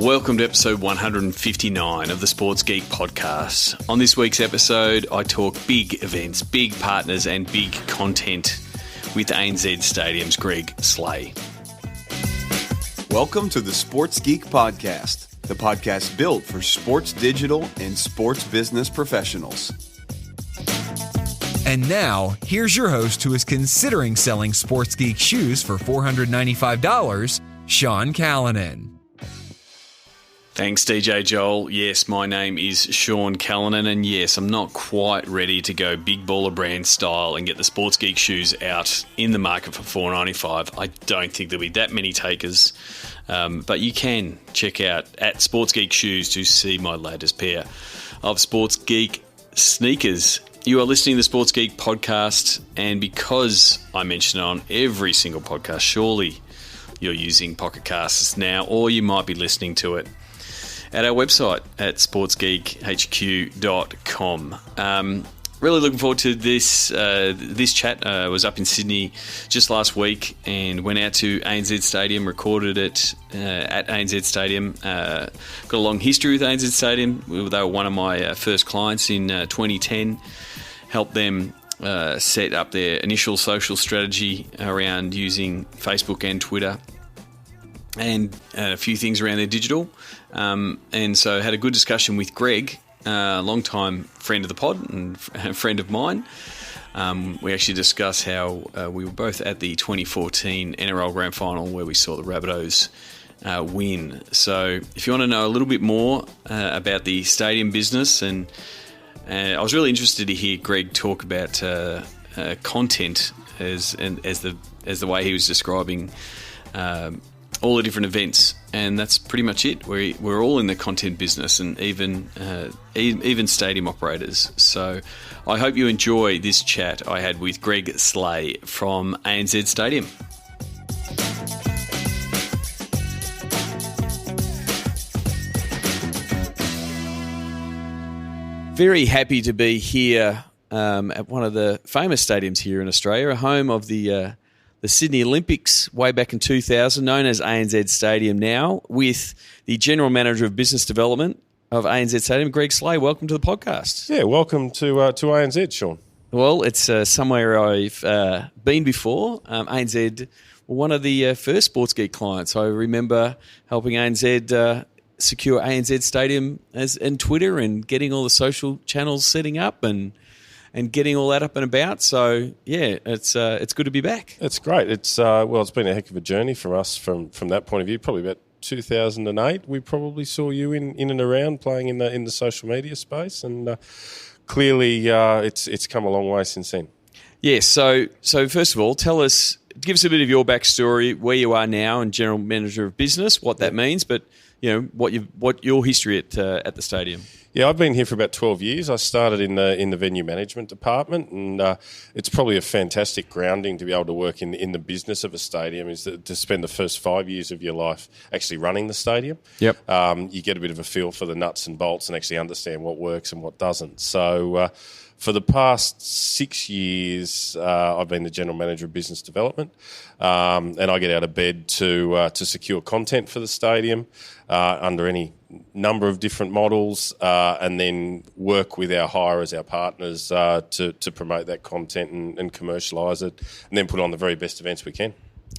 Welcome to episode 159 of the Sports Geek podcast. On this week's episode, I talk big events, big partners and big content with ANZ Stadium's Greg Sleigh. Welcome to the Sports Geek podcast, the podcast built for sports digital and sports business professionals. And now, here's your host who is considering selling Sports Geek shoes for $495, Sean Callanan. Thanks, DJ Joel. Yes, my name is Sean Callanan, and yes, I'm not quite ready to go big baller brand style and get the Sports Geek shoes out in the market for $495. I don't think there'll be that many takers, but you can check out at Sports Geek Shoes to see my latest pair of Sports Geek sneakers. You are listening to the Sports Geek podcast, and because I mention it on every single podcast, surely you're using Pocket Casts now, or you might be listening to it at our website at sportsgeekhq.com. Really looking forward to this chat. I was up in Sydney just last week and went out to ANZ Stadium, recorded it at ANZ Stadium. Got a long history with ANZ Stadium. They were one of my first clients in 2010. Helped them set up their initial social strategy around using Facebook and Twitter, and a few things around their digital. And so had a good discussion with Greg, a long-time friend of the pod and a friend of mine. We actually discussed how we were both at the 2014 NRL Grand Final where we saw the Rabbitohs win. So if you want to know a little bit more about the stadium business, and I was really interested to hear Greg talk about content as the way he was describing all the different events, and that's pretty much it. We're all in the content business, and even stadium operators. So I hope you enjoy this chat I had with Greg Sleigh from ANZ Stadium. Very happy to be here at one of the famous stadiums here in Australia, a home of the Sydney Olympics way back in 2000, known as ANZ Stadium now, with the General Manager of Business Development of ANZ Stadium, Greg Sleigh. Welcome to the podcast. Yeah, welcome to ANZ, Sean. Well, it's somewhere I've been before. ANZ were one of the first Sports Geek clients. I remember helping ANZ secure ANZ Stadium and Twitter and getting all the social channels setting up and getting all that up and about. So, yeah, it's good to be back. It's great. It's been a heck of a journey for us from that point of view. Probably about 2008, we probably saw you in and around playing in the social media space, and clearly it's come a long way since then. Yeah. So first of all, give us a bit of your backstory, where you are now, and General Manager of Business, what that means, but you know what your history at the stadium. Yeah, I've been here for about 12 years. I started in the venue management department, and it's probably a fantastic grounding to be able to work in the business of a stadium, is to spend the first 5 years of your life actually running the stadium. Yep. You get a bit of a feel for the nuts and bolts and actually understand what works and what doesn't. So for the past 6 years, I've been the General Manager of Business Development, and I get out of bed to secure content for the stadium under any number of different models, and then work with our hirers, our partners, to promote that content and commercialise it, and then put on the very best events we can.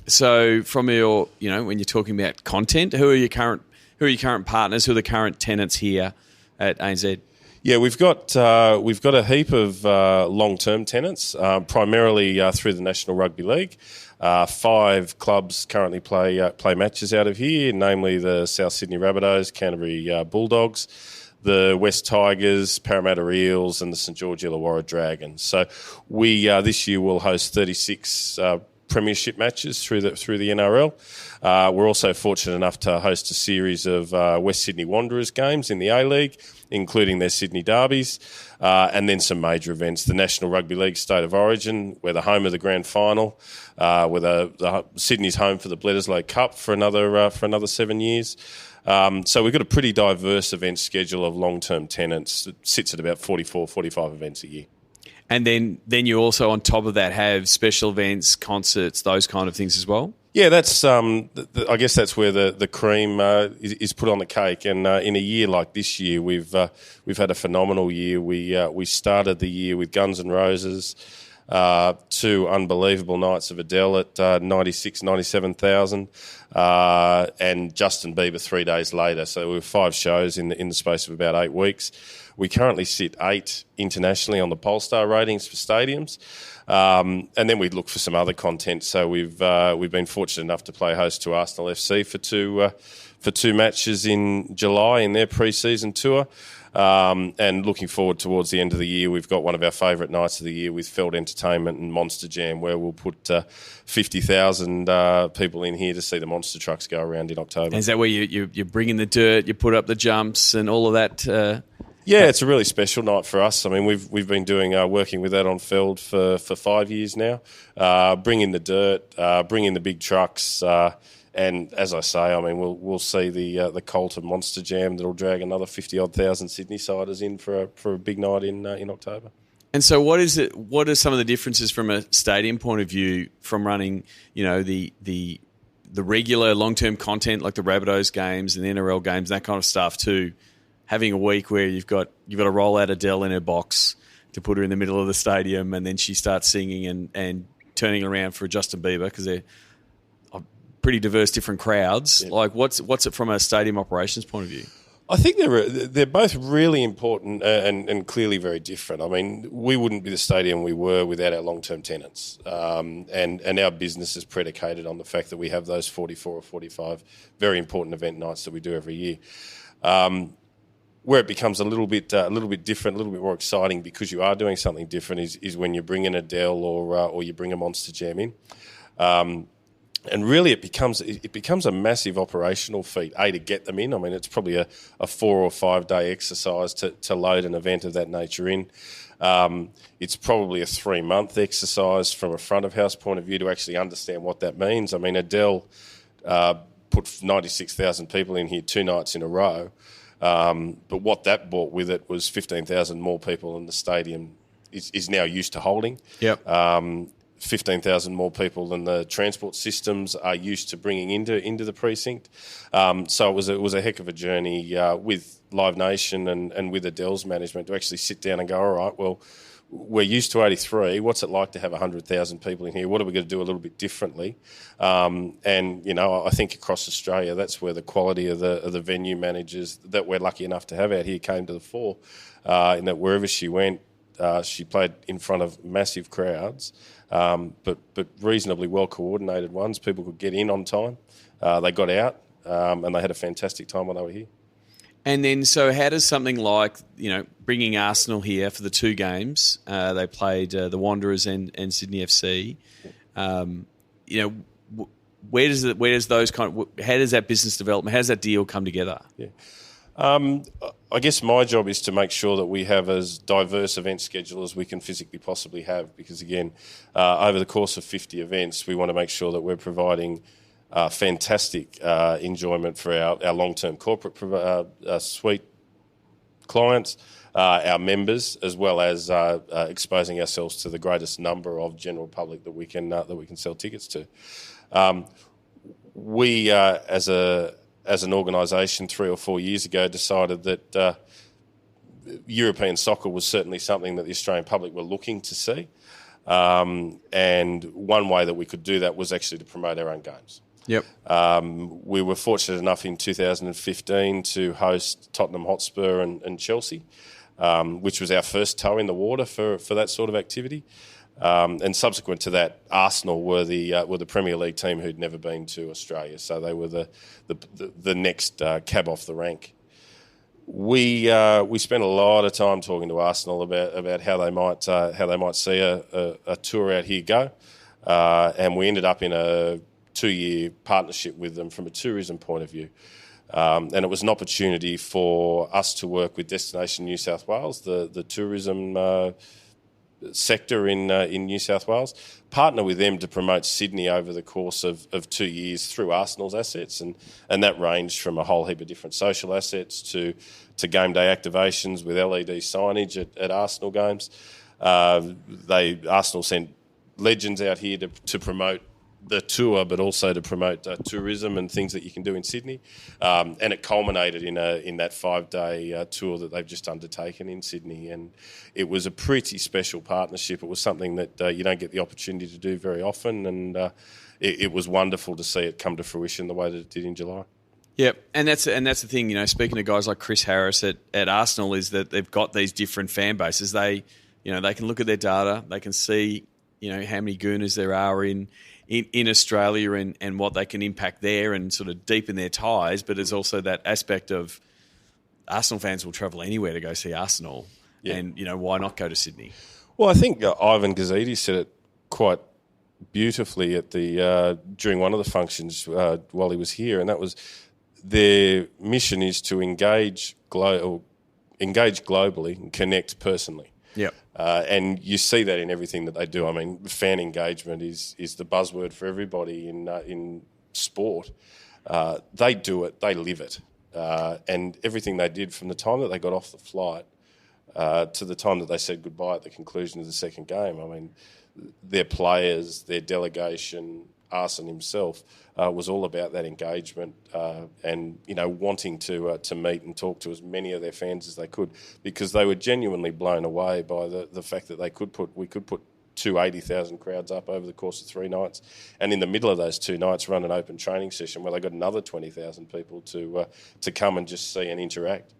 So from your, when you're talking about content, who are your current partners? Who are the current tenants here at ANZ? Yeah, we've got a heap of long-term tenants, primarily through the National Rugby League. 5 clubs currently play matches out of here, namely the South Sydney Rabbitohs, Canterbury Bulldogs, the West Tigers, Parramatta Eels, and the St George Illawarra Dragons. So we this year will host 36 premiership matches through the NRL. We're also fortunate enough to host a series of West Sydney Wanderers games in the A-League, including their Sydney derbies, and then some major events. The National Rugby League State of Origin, we're the home of the grand final. We're Sydney's home for the Bledisloe Cup for another 7 years. So we've got a pretty diverse event schedule of long-term tenants. It sits at about 44, 45 events a year. And then you also, on top of that, have special events, concerts, those kind of things as well? Yeah, that's. I guess that's where the cream is put on the cake. And in a year like this year, we've had a phenomenal year. We started the year with Guns N' Roses, 2 unbelievable nights of Adele at 97,000, and Justin Bieber 3 days later. So we were 5 shows in the space of about 8 weeks. We currently sit 8 internationally on the Polestar ratings for stadiums. And then we look for some other content. So we've been fortunate enough to play host to Arsenal FC for 2 matches in July in their pre-season tour. And looking forward towards the end of the year, we've got one of our favourite nights of the year with Feld Entertainment and Monster Jam, where we'll put 50,000 people in here to see the monster trucks go around in October. And is that where you bring in the dirt, you put up the jumps and all of that? Yeah, it's a really special night for us. I mean, we've been doing working with that on Feld for 5 years now. Bring in the dirt, bring in the big trucks, and as I say, I mean, we'll see the Colt and Monster Jam that'll drag another 50,000 Sydney-siders in for a big night in October. And so, what are some of the differences from a stadium point of view from running, the regular long-term content like the Rabbitohs games and the NRL games, that kind of stuff, to having a week where you've got to roll out Adele in her box to put her in the middle of the stadium, and then she starts singing and turning around for Justin Bieber, because they're pretty diverse, different crowds. Yeah. Like, what's it from a stadium operations point of view? I think they're both really important and clearly very different. I mean, we wouldn't be the stadium we were without our long-term tenants, and our business is predicated on the fact that we have those 44 or 45 very important event nights that we do every year. Where it becomes a little bit different, a little bit more exciting because you are doing something different is when you bring in Adele or you bring a Monster Jam in, and really it becomes a massive operational feat. To get them in. I mean, it's probably a 4 or 5 day exercise to load an event of that nature in. It's probably a 3-month exercise from a front of house point of view to actually understand what that means. I mean, Adele put 96,000 people in here 2 nights in a row. But what that brought with it was 15,000 more people in the stadium is now used to holding. Yep. 15,000 more people than the transport systems are used to bringing into the precinct. So it was a heck of a journey with Live Nation and with Adele's management to actually sit down and go, all right, well, we're used to 83. What's it like to have 100,000 people in here? What are we going to do a little bit differently? And I think across Australia, that's where the quality of the venue managers that we're lucky enough to have out here came to the fore. In that wherever she went, she played in front of massive crowds, but reasonably well coordinated ones. People could get in on time. They got out, and they had a fantastic time while they were here. And then, so how does something like, bringing Arsenal here for the 2 games, they played the Wanderers and Sydney FC, where does those how does that business development, how does that deal come together? Yeah. I guess my job is to make sure that we have as diverse event schedule as we can physically possibly have, because again, over the course of 50 events, we want to make sure that we're providing fantastic enjoyment for our long-term corporate suite clients, our members, as well as exposing ourselves to the greatest number of general public that we can sell tickets to. We, as an organisation 3 or 4 years ago, decided that European soccer was certainly something that the Australian public were looking to see, and one way that we could do that was actually to promote our own games. Yep. We were fortunate enough in 2015 to host Tottenham Hotspur and Chelsea, which was our first toe in the water for that sort of activity. And subsequent to that, Arsenal were the Premier League team who'd never been to Australia, so they were the next cab off the rank. We spent a lot of time talking to Arsenal about how they might see a tour out here go, and we ended up in a 2-year partnership with them from a tourism point of view. And it was an opportunity for us to work with Destination New South Wales, the tourism sector in New South Wales, partner with them to promote Sydney over the course of 2 years through Arsenal's assets, and that ranged from a whole heap of different social assets to game day activations with LED signage at Arsenal games. Arsenal sent legends out here to promote the tour, but also to promote tourism and things that you can do in Sydney. And it culminated in that 5-day tour that they've just undertaken in Sydney. And it was a pretty special partnership. It was something that you don't get the opportunity to do very often. And it was wonderful to see it come to fruition the way that it did in July. Yep, and that's the thing. Speaking to guys like Chris Harris at Arsenal, is that they've got these different fan bases. They can look at their data, they can see how many Gooners there are in Australia and what they can impact there and sort of deepen their ties. But there's also that aspect of Arsenal fans will travel anywhere to go see Arsenal, and why not go to Sydney? Well, I think Ivan Gazidi said it quite beautifully at during one of the functions while he was here, and that was, their mission is to engage globally and connect personally. Yep. And you see that in everything that they do. I mean, fan engagement is the buzzword for everybody in sport. They do it, they live it. And everything they did from the time that they got off the flight to the time that they said goodbye at the conclusion of the second game, I mean, their players, their delegation, Arsene himself, was all about that engagement and wanting to meet and talk to as many of their fans as they could, because they were genuinely blown away by the fact that we could put 80,000 crowds up over the course of 3 nights, and in the middle of those 2 nights run an open training session where they got another 20,000 people to come and just see and interact.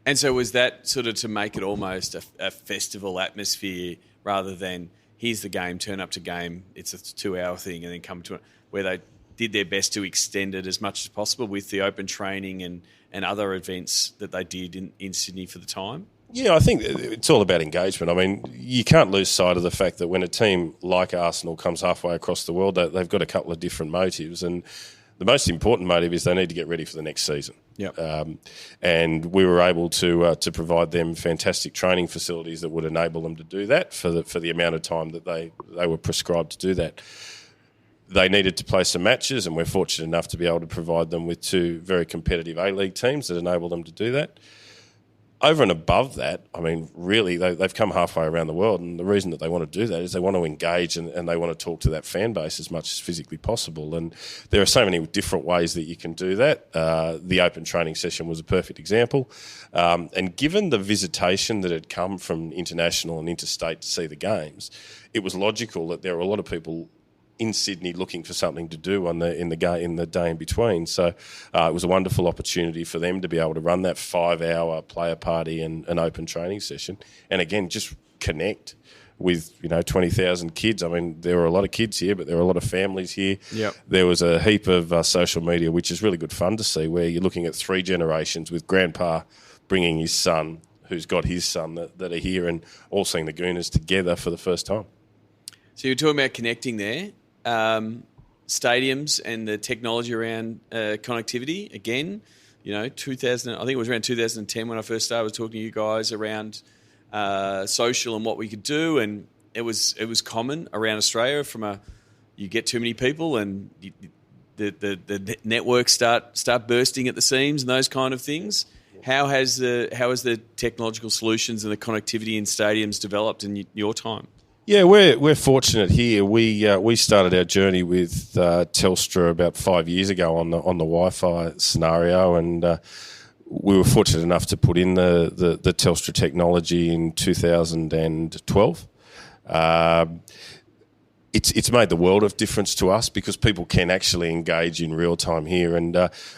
And so was that sort of to make it almost a festival atmosphere rather than here's the game, turn up to game, it's a 2-hour thing, and then come to it, where they did their best to extend it as much as possible with the open training and other events that they did in Sydney for the time? Yeah, I think it's all about engagement. I mean, you can't lose sight of the fact that when a team like Arsenal comes halfway across the world, they've got a couple of different motives, and the most important motive is they need to get ready for the next season. Yep. And we were able to provide them fantastic training facilities that would enable them to do that for the amount of time that they were prescribed to do that. They needed to play some matches, and we're fortunate enough to be able to provide them with 2 very competitive A-League teams that enable them to do that. Over and above that, I mean, really, they've come halfway around the world, and the reason that they want to do that is they want to engage and they want to talk to that fan base as much as physically possible. And there are so many different ways that you can do that. The open training session was a perfect example. And given the visitation that had come from international and interstate to see the games, it was logical that there were a lot of people in Sydney looking for something to do in the day in between. So it was a wonderful opportunity for them to be able to run that 5-hour player party and an open training session, and again just connect with 20,000 kids. I mean, there were a lot of kids here, but there were a lot of families here. Yep. There was a heap of social media, which is really good fun to see, where you're looking at 3 generations with grandpa bringing his son, who's got his son that are here, and all seeing the Gooners together for the first time. So you're talking about connecting there. Stadiums and the technology around connectivity. Again, 2000. I think it was around 2010 when I first started talking to you guys around social and what we could do, and it was common around Australia you get too many people and the networks start bursting at the seams and those kind of things. How has the technological solutions and the connectivity in stadiums developed in your time? Yeah, we're fortunate here. We started our journey with Telstra about 5 years ago on the Wi-Fi scenario, and we were fortunate enough to put in the Telstra technology in 2012. It's made the world of difference to us because people can actually engage in real time here, and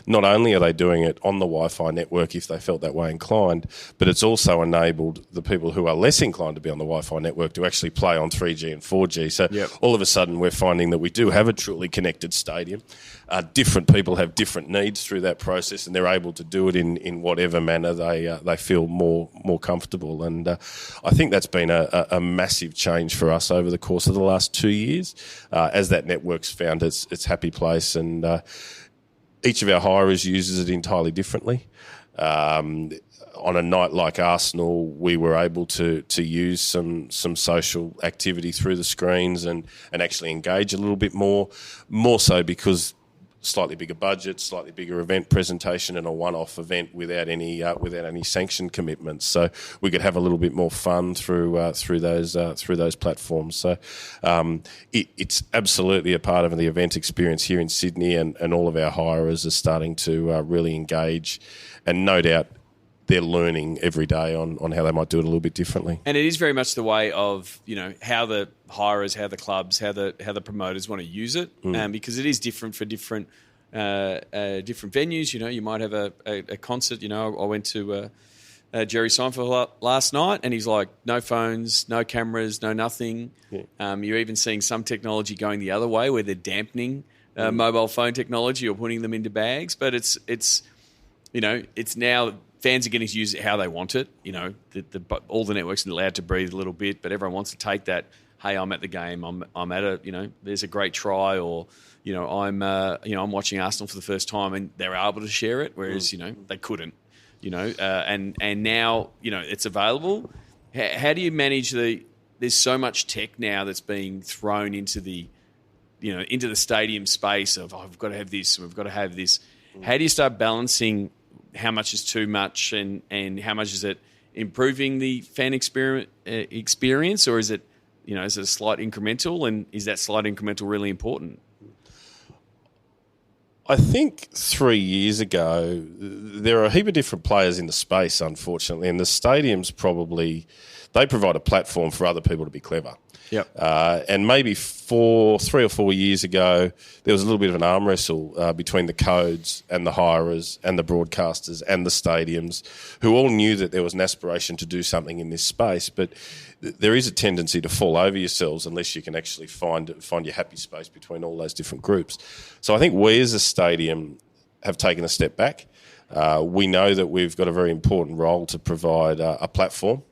not only are they doing it on the Wi-Fi network if they felt that way inclined, but it's also enabled the people who are less inclined to be on the Wi-Fi network to actually play on 3G and 4G. So all of a sudden we're finding that we do have a truly connected stadium. Different people have different needs through that process, and they're able to do it in whatever manner they feel more comfortable. And I think that's been a massive change for us over the course of the last 2 years, as that network's found its happy place, and each of our hirers uses it entirely differently. On a night like Arsenal, we were able to use some social activity through the screens and actually engage a little bit more so because slightly bigger budget, slightly bigger event presentation, and a one-off event without any sanction commitments. So we could have a little bit more fun through those platforms. So it's absolutely a part of the event experience here in Sydney, and all of our hirers are starting to really engage, and no doubt they're learning every day on how they might do it a little bit differently. And it is very much the way of, how the hirers, how the clubs, how the promoters want to use it, because it is different for different venues. You might have a concert. I went to Jerry Seinfeld last night, and he's like, no phones, no cameras, no nothing. Yeah. You're even seeing some technology going the other way, where they're dampening mobile phone technology or putting them into bags. But it's now fans are getting to use it how they want it. All the networks are allowed to breathe a little bit, but everyone wants to take that. Hey, I'm at the game. I'm at there's a great try, or I'm watching Arsenal for the first time, and they're able to share it, whereas they couldn't. And now it's available. How do you manage there's so much tech now that's being thrown into the stadium space of we've got to have this, we've got to have this. How do you start balancing how much is too much, and how much is it improving the fan experience, or is it is it a slight incremental, and is that slight incremental really important? I think 3 years ago, there are a heap of different players in the space, unfortunately, and the stadiums they provide a platform for other people to be clever. Yep. And maybe 3 or 4 years ago, there was a little bit of an arm wrestle between the codes and the hirers and the broadcasters and the stadiums, who all knew that there was an aspiration to do something in this space. But there is a tendency to fall over yourselves unless you can actually find your happy space between all those different groups. So I think we as a stadium have taken a step back. We know that we've got a very important role to provide a platform.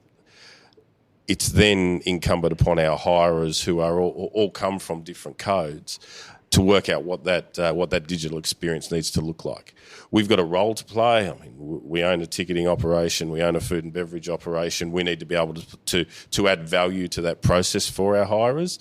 It's then incumbent upon our hirers, who are all come from different codes, to work out what that digital experience needs to look like. We've got a role to play. I mean, we own a ticketing operation, we own a food and beverage operation. We need to be able to add value to that process for our hirers.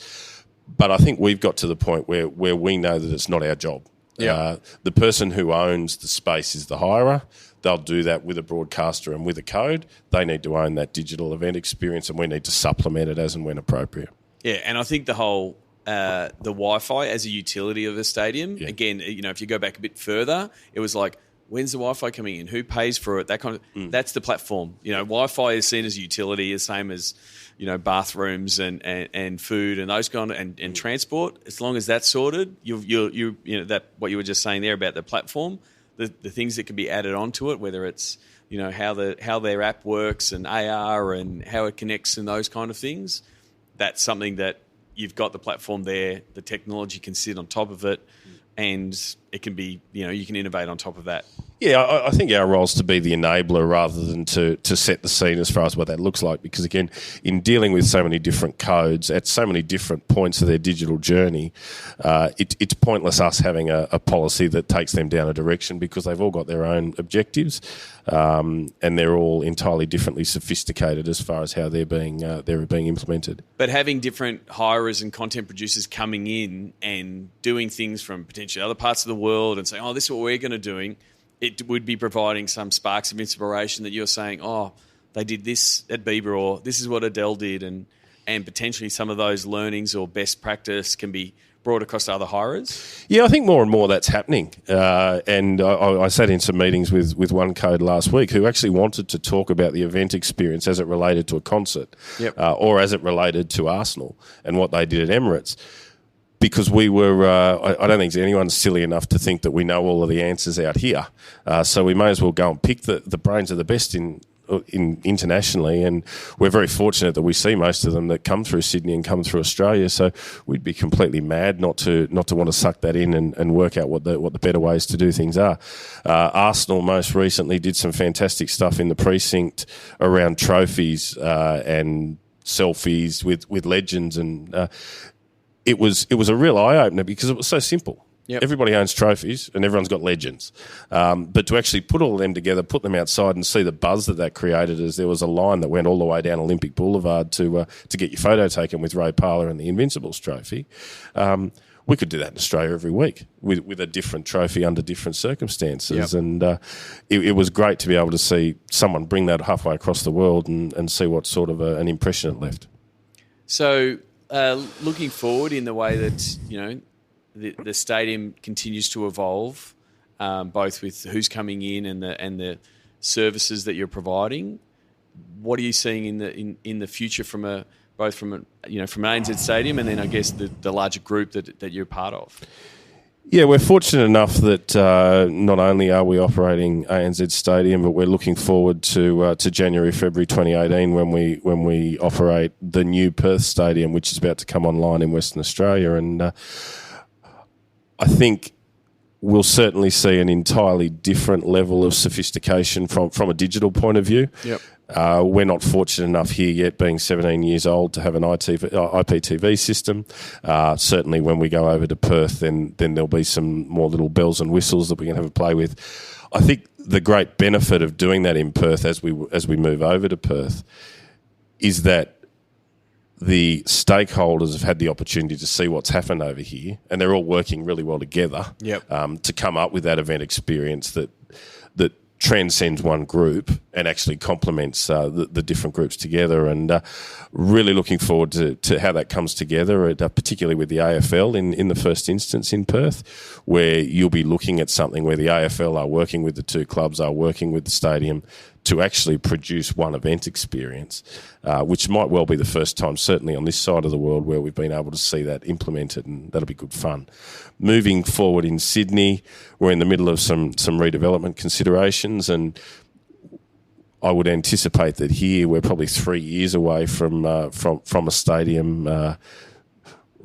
But I think we've got to the point where we know that it's not our job. Yeah. The person who owns the space is the hirer. They'll do that with a broadcaster and with a code. They need to own that digital event experience, and we need to supplement it as and when appropriate. Yeah, and I think the whole the Wi-Fi as a utility of a stadium, again, if you go back a bit further, it was like, when's the Wi-Fi coming in? Who pays for it? That kind of that's the platform. Wi-Fi is seen as a utility, the same as bathrooms and food and those kind of, and transport. As long as that's sorted, that what you were just saying there about the platform. The things that can be added onto it, whether it's how their app works and AR and how it connects and those kind of things, that's something that you've got the platform there. The technology can sit on top of it, and it can be you can innovate on top of that. Yeah, I think our role is to be the enabler rather than to set the scene as far as what that looks like. Because again, in dealing with so many different codes at so many different points of their digital journey, it's pointless us having a policy that takes them down a direction, because they've all got their own objectives, and they're all entirely differently sophisticated as far as how they're being implemented. But having different hirers and content producers coming in and doing things from potentially other parts of the world and saying, "Oh, this is what we're going to do," it would be providing some sparks of inspiration that you're saying, "Oh, they did this at Bieber," or "This is what Adele did," and potentially some of those learnings or best practice can be brought across to other hirers? Yeah, I think more and more that's happening. And I sat in some meetings with one code last week who actually wanted to talk about the event experience as it related to a concert, or as it related to Arsenal and what they did at Emirates. Because we were, I don't think anyone's silly enough to think that we know all of the answers out here. So we may as well go and pick the brains of the best in internationally, and we're very fortunate that we see most of them that come through Sydney and come through Australia. So we'd be completely mad not to want to suck that in and work out what the better ways to do things are. Arsenal most recently did some fantastic stuff in the precinct around trophies and selfies with legends, and it was a real eye opener because it was so simple. Yep. Everybody owns trophies and everyone's got legends. But to actually put all of them together, put them outside and see the buzz that created, as there was a line that went all the way down Olympic Boulevard to get your photo taken with Ray Parlour and the Invincibles trophy, we could do that in Australia every week with a different trophy under different circumstances. Yep. And it was great to be able to see someone bring that halfway across the world and see what sort of an impression it left. So looking forward in the way that, the stadium continues to evolve, both with who's coming in and the services that you're providing, what are you seeing in the future from an ANZ Stadium and then I guess the larger group that you're part of? Yeah, we're fortunate enough that not only are we operating ANZ Stadium, but we're looking forward to January, February 2018 when we operate the new Perth Stadium, which is about to come online in Western Australia. And I think we'll certainly see an entirely different level of sophistication from a digital point of view. Yep. We're not fortunate enough here yet, being 17 years old, to have an IPTV system. Certainly when we go over to Perth, then there'll be some more little bells and whistles that we can have a play with. I think the great benefit of doing that in Perth as we move over to Perth is that the stakeholders have had the opportunity to see what's happened over here, and they're all working really well together. Yep. To come up with that event experience that transcends one group and actually complements the different groups together. And really looking forward to how that comes together, particularly with the AFL in the first instance in Perth, where you'll be looking at something where the AFL are working with the two clubs, are working with the stadium to actually produce one event experience, which might well be the first time, certainly on this side of the world, where we've been able to see that implemented, and that'll be good fun. Moving forward in Sydney, we're in the middle of some redevelopment considerations, and I would anticipate that here we're probably 3 years away from a stadium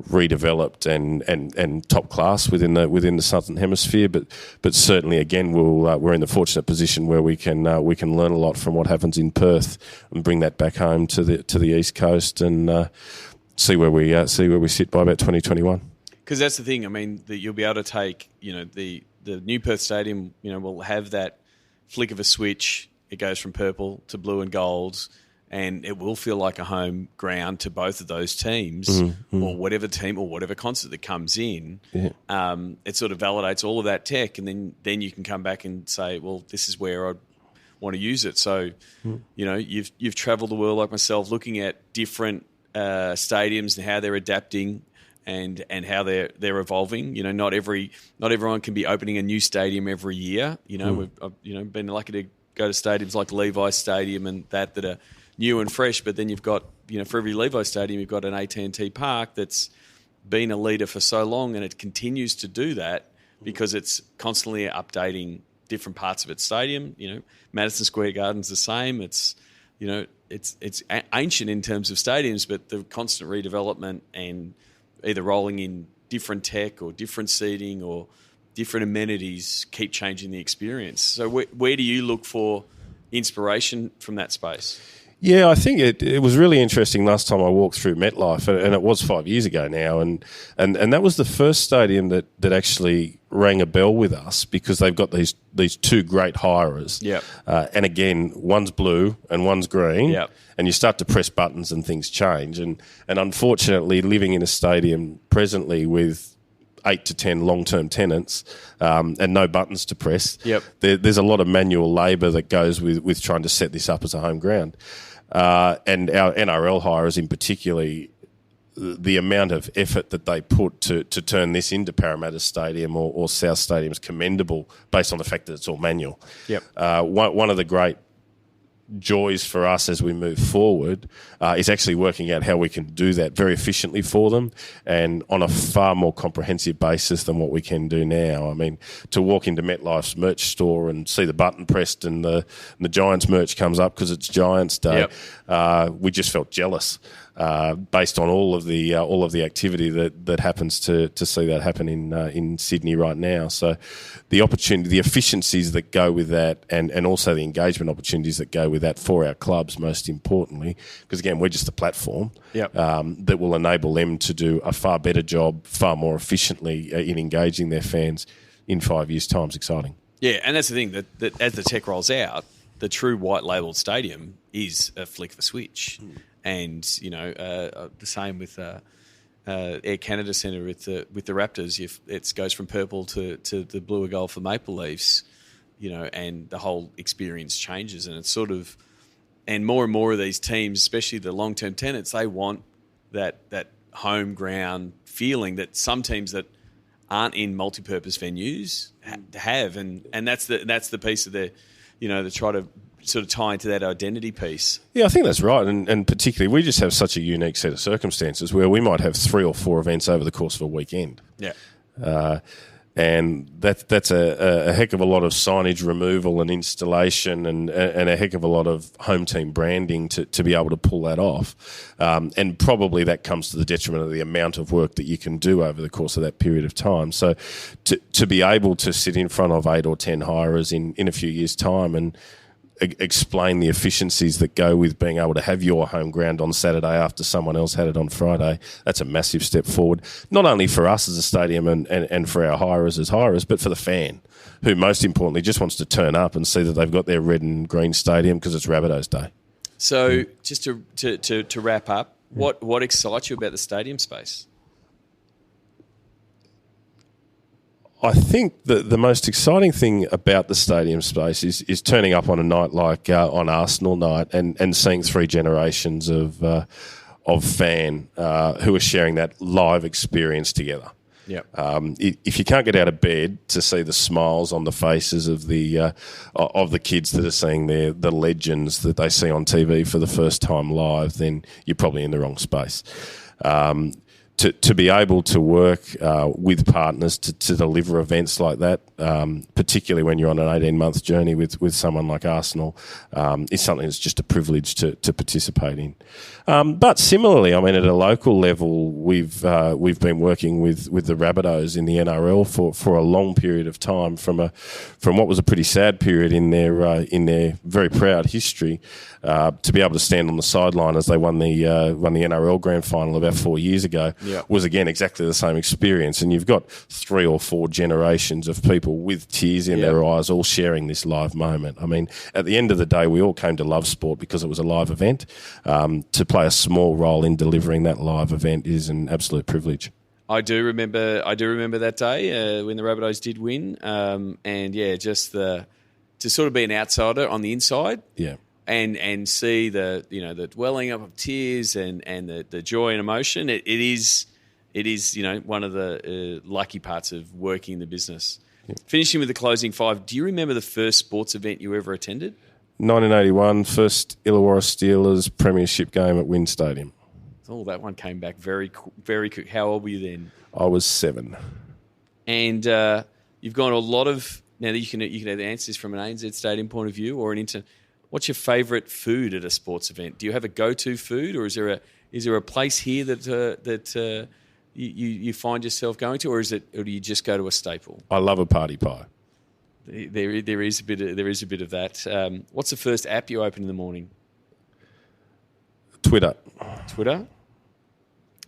redeveloped and top class within the Southern Hemisphere, but certainly again we're in the fortunate position where we can learn a lot from what happens in Perth and bring that back home to the East Coast and see where we sit by about 2021. Because that's the thing. I mean, that you'll be able to take the new Perth Stadium. Will have that flick of a switch. It goes from purple to blue and gold. And it will feel like a home ground to both of those teams or whatever team or whatever concert that comes in. Yeah. It sort of validates all of that tech, and then you can come back and say, well, this is where I want to use it. So, you've travelled the world like myself, looking at different stadiums and how they're adapting and how they're evolving. Not everyone can be opening a new stadium every year. We've been lucky to go to stadiums like Levi's Stadium and that are new and fresh, but then you've got, for every Levi Stadium, you've got an AT&T Park that's been a leader for so long, and it continues to do that because it's constantly updating different parts of its stadium. Madison Square Garden's the same. It's ancient in terms of stadiums, but the constant redevelopment and either rolling in different tech or different seating or different amenities keep changing the experience. So where do you look for inspiration from that space? Yeah, I think it was really interesting last time I walked through MetLife, and it was 5 years ago now, and that was the first stadium that actually rang a bell with us, because they've got these two great hirers. Yep. And again, one's blue and one's green. Yep. And you start to press buttons and things change. And unfortunately, living in a stadium presently with 8 to 10 long-term tenants and no buttons to press, yep. There's a lot of manual labour that goes with trying to set this up as a home ground. And our NRL hirers in particular, the amount of effort that they put to turn this into Parramatta Stadium or South Stadium is commendable, based on the fact that it's all manual. Yep. One of the great joys for us as we move forward is actually working out how we can do that very efficiently for them and on a far more comprehensive basis than what we can do now. I mean, to walk into MetLife's merch store and see the button pressed and the Giants merch comes up because it's Giants Day, yep. We just felt jealous based on all of the activity that happens to see that happen in Sydney right now. So the opportunity, the efficiencies that go with that, and also the engagement opportunities that go with that for our clubs, most importantly, because again, we're just a platform yep. That will enable them to do a far better job, far more efficiently in engaging their fans in 5 years' time. Is exciting. Yeah, and that's the thing, that as the tech rolls out, the true white-labelled stadium is a flick of a switch. And, the same with Air Canada Centre with the Raptors. It goes from purple to the blue or gold for Maple Leafs, and the whole experience changes. And it's sort of, and more of these teams, especially the long-term tenants, they want that home ground feeling that some teams that aren't in multi-purpose venues have, and that's the piece of to try to sort of tie into that identity piece. Yeah, I think that's right, and particularly we just have such a unique set of circumstances where we might have 3 or 4 events over the course of a weekend. Yeah. And that's a heck of a lot of signage removal and installation and a heck of a lot of home team branding to be able to pull that off. And probably that comes to the detriment of the amount of work that you can do over the course of that period of time. So to be able to sit in front of 8 or 10 hirers in a few years' time and explain the efficiencies that go with being able to have your home ground on Saturday after someone else had it on Friday, that's a massive step forward, not only for us as a stadium and for our hirers as hirers, but for the fan, who most importantly just wants to turn up and see that they've got their red and green stadium because it's Rabbitohs Day. So just to wrap up, what excites you about the stadium space? I think the most exciting thing about the stadium space is turning up on a night like on Arsenal night and seeing 3 generations of fan who are sharing that live experience together. Yeah. If you can't get out of bed to see the smiles on the faces of the kids that are seeing the legends that they see on TV for the first time live, then you're probably in the wrong space. To be able to work with partners to deliver events like that, particularly when you're on an 18-month journey with someone like Arsenal, is something that's just a privilege to participate in. But similarly, I mean, at a local level, we've been working with the Rabbitohs in the NRL for a long period of time, from what was a pretty sad period in their very proud history, to be able to stand on the sideline as they won the NRL Grand Final about 4 years ago. Yeah. Was again exactly the same experience, and you've got 3 or 4 generations of people with tears in their eyes all sharing this live moment. I mean, at the end of the day, we all came to love sport because it was a live event. To play a small role in delivering that live event is an absolute privilege. I do remember that day when the Rabbitohs did win, just to sort of be an outsider on the inside. Yeah. And see the welling up of tears and the joy and emotion. It is one of the lucky parts of working in the business. Yeah. Finishing with the closing 5, do you remember the first sports event you ever attended? 1981, first Illawarra Steelers premiership game at Wynn Stadium. Oh, that one came back very quick. How old were you then? I was 7. And you've gone a lot of, now that you can either answer this from an ANZ Stadium point of view or an internet. What's your favourite food at a sports event? Do you have a go-to food, or is there a place here that you find yourself going to, or do you just go to a staple? I love a party pie. There is a bit of that. What's the first app you open in the morning? Twitter.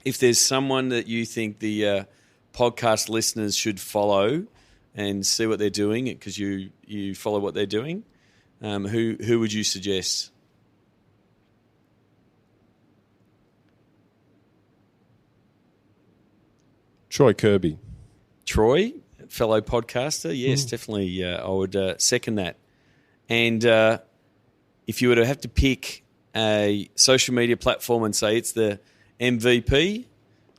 If there's someone that you think the podcast listeners should follow and see what they're doing, because you follow what they're doing, who would you suggest? Troy Kirby. Troy, fellow podcaster. Yes, definitely. I would second that. And if you were to have to pick a social media platform and say it's the MVP,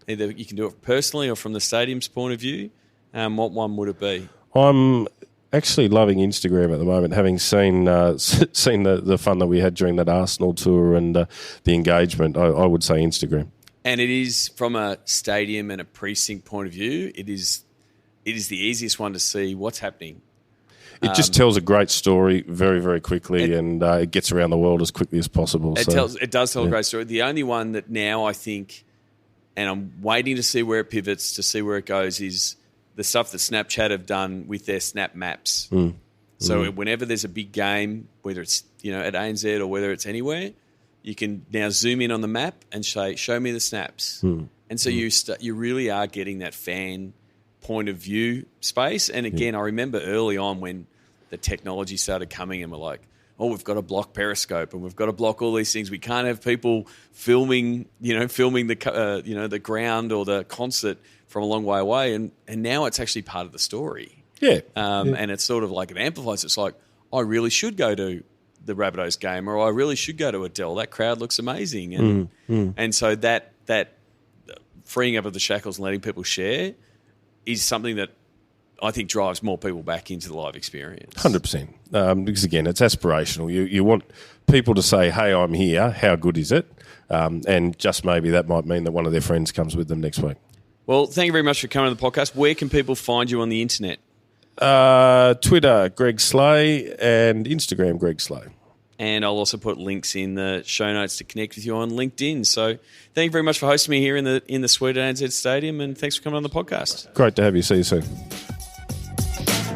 either you can do it personally or from the stadium's point of view, what one would it be? I'm actually loving Instagram at the moment, having seen the fun that we had during that Arsenal tour and the engagement. I would say Instagram. And it is, from a stadium and a precinct point of view, it is the easiest one to see what's happening. It just tells a great story very, very quickly, and it gets around the world as quickly as possible. It does tell a great story. The only one that now I think, and I'm waiting to see where it pivots, to see where it goes, is the stuff that Snapchat have done with their Snap Maps. So whenever there's a big game, whether it's at ANZ or whether it's anywhere, you can now zoom in on the map and say, "Show me the snaps." And so you really are getting that fan point of view space. And again, I remember early on when the technology started coming and we're like, we've got to block Periscope and we've got to block all these things. We can't have people filming the ground or the concert from a long way away. And now it's actually part of the story. Yeah. And it's sort of like it amplifies. It's like, I really should go to the Rabbitohs game, or I really should go to Adele. That crowd looks amazing. And so that freeing up of the shackles and letting people share is something that I think drives more people back into the live experience. 100%. Because, again, it's aspirational. You want people to say, hey, I'm here. How good is it? And just maybe that might mean that one of their friends comes with them next week. Well, thank you very much for coming on the podcast. Where can people find you on the internet? Twitter, Greg Sleigh, and Instagram, Greg Sleigh. And I'll also put links in the show notes to connect with you on LinkedIn. So thank you very much for hosting me here in the suite at ANZ Stadium, and thanks for coming on the podcast. Great to have you. See you soon.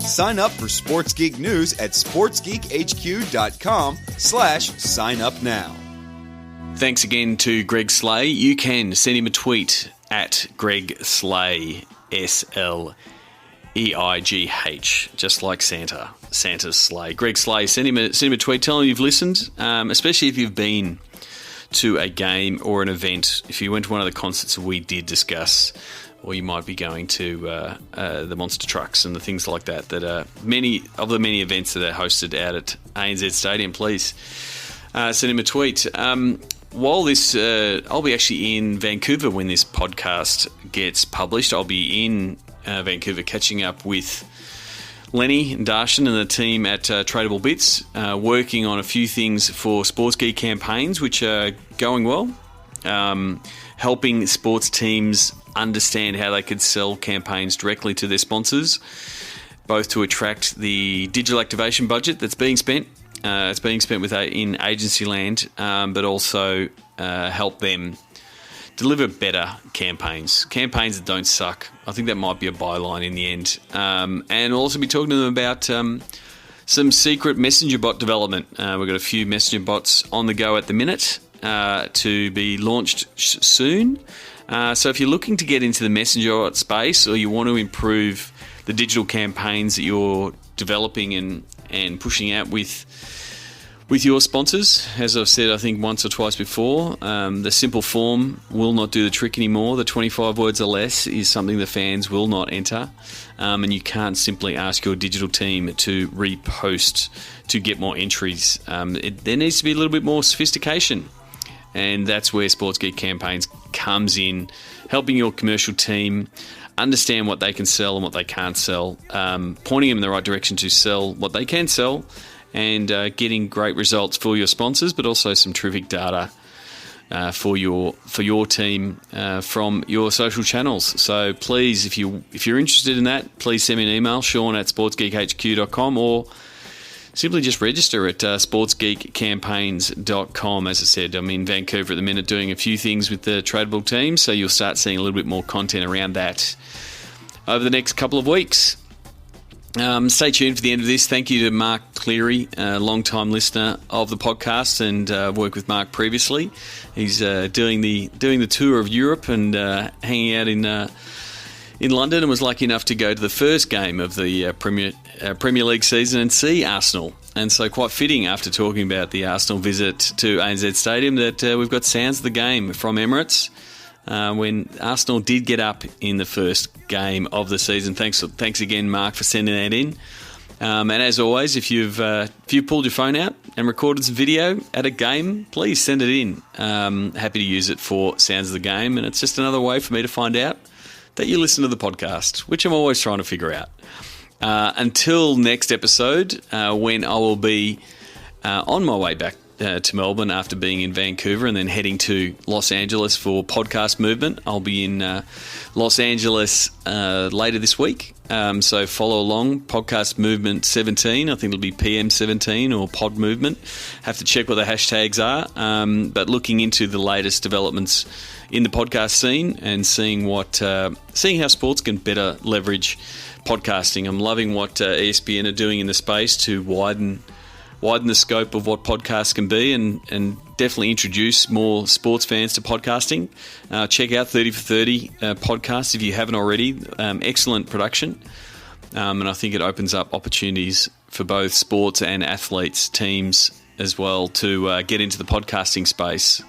Sign up for Sports Geek News at sportsgeekhq.com/sign up now. Thanks again to Greg Sleigh. You can send him a tweet at Greg Sleigh, SLEIGH, just like Santa's sleigh. Greg Sleigh, send him a tweet, tell him you've listened, especially if you've been to a game or an event. If you went to one of the concerts we did discuss, or you might be going to the monster trucks and the things like that are many events that are hosted out at ANZ Stadium, please send him a tweet. While this, I'll be actually in Vancouver when this podcast gets published. I'll be in Vancouver catching up with Lenny and Darshan and the team at Tradable Bits, working on a few things for Sports Geek campaigns, which are going well, helping sports teams understand how they could sell campaigns directly to their sponsors, both to attract the digital activation budget that's being spent. It's being spent in agency land, but also help them deliver better campaigns that don't suck. I think that might be a byline in the end. And we'll also be talking to them about some secret messenger bot development. We've got a few messenger bots on the go at the minute to be launched soon. So if you're looking to get into the messenger bot space, or you want to improve the digital campaigns that you're developing and pushing out with your sponsors, as I've said I think once or twice before, the simple form will not do the trick anymore. The 25 words or less is something the fans will not enter, and you can't simply ask your digital team to repost to get more entries. There needs to be a little bit more sophistication, and that's where Sports Geek Campaigns comes in, helping your commercial team understand what they can sell and what they can't sell, pointing them in the right direction to sell what they can sell, and getting great results for your sponsors, but also some terrific data for your team from your social channels. So please, if you're interested in that, please send me an email, Sean@sportsgeekhq.com, or simply just register at sportsgeekcampaigns.com. As I said, I'm in Vancouver at the minute doing a few things with the Tradable team, so you'll start seeing a little bit more content around that over the next couple of weeks. Stay tuned for the end of this. Thank you to Mark Cleary, a long-time listener of the podcast, and worked with Mark previously. He's doing the tour of Europe and hanging out in London, and was lucky enough to go to the first game of the Premier League season and see Arsenal. And so quite fitting, after talking about the Arsenal visit to ANZ Stadium, that we've got sounds of the game from Emirates when Arsenal did get up in the first game of the season. Thanks again, Mark, for sending that in. And as always, if you've pulled your phone out and recorded some video at a game, please send it in. Happy to use it for sounds of the game, and it's just another way for me to find out that you listen to the podcast, which I'm always trying to figure out. Until next episode, when I will be on my way back to Melbourne after being in Vancouver and then heading to Los Angeles for Podcast Movement. I'll be in Los Angeles later this week, so follow along. Podcast Movement 17, I think it'll be PM17 or Pod Movement. Have to check what the hashtags are, but looking into the latest developments in the podcast scene and seeing how sports can better leverage podcasting. I'm loving what ESPN are doing in the space to widen the scope of what podcasts can be, and definitely introduce more sports fans to podcasting. Check out 30 for 30 podcast if you haven't already. Excellent production, and I think it opens up opportunities for both sports and athletes teams as well to get into the podcasting space.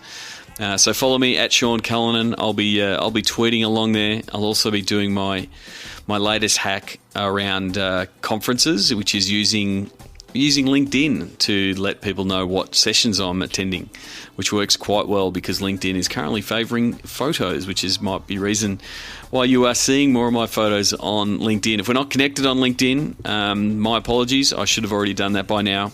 So follow me at Sean Callanan. I'll be tweeting along there. I'll also be doing my latest hack around conferences, which is using LinkedIn to let people know what sessions I'm attending, which works quite well because LinkedIn is currently favouring photos, which might be reason why you are seeing more of my photos on LinkedIn. If we're not connected on LinkedIn, my apologies. I should have already done that by now.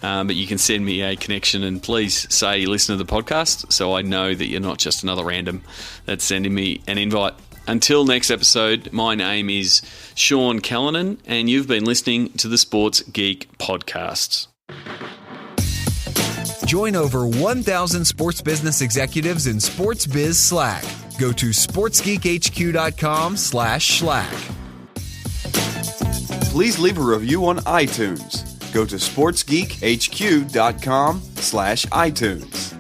But you can send me a connection and please say you listen to the podcast so I know that you're not just another random that's sending me an invite. Until next episode, my name is Sean Callanan and you've been listening to the Sports Geek Podcast. Join over 1,000 sports business executives in Sports Biz Slack. Go to sportsgeekhq.com/Slack. Please leave a review on iTunes. Go to sportsgeekhq.com/iTunes.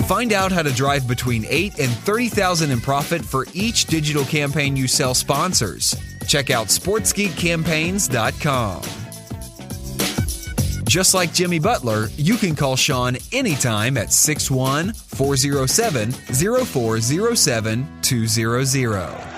Find out how to drive between $8,000 and $30,000 in profit for each digital campaign you sell sponsors. Check out sportsgeekcampaigns.com. Just like Jimmy Butler, you can call Sean anytime at 614-407-0407-200.